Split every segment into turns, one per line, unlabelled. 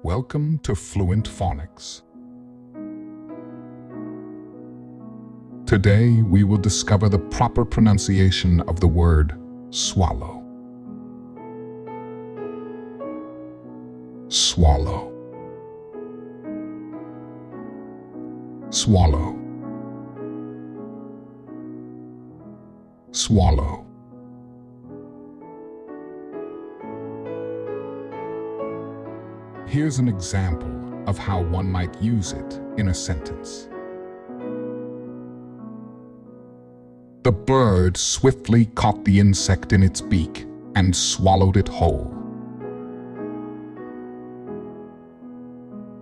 Welcome to Fluent Phonics. Today, we will discover the proper pronunciation of the word swallow. Swallow. Swallow. Swallow. Here's an example of how one might use it in a sentence. The bird swiftly caught the insect in its beak and swallowed it whole.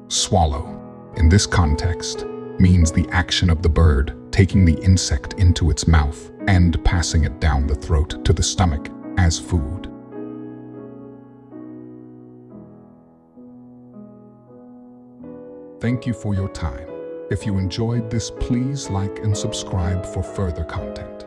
Swallow, in this context, means the action of the bird taking the insect into its mouth and passing it down the throat to the stomach as food. Thank you for your time. If you enjoyed this, please like and subscribe for further content.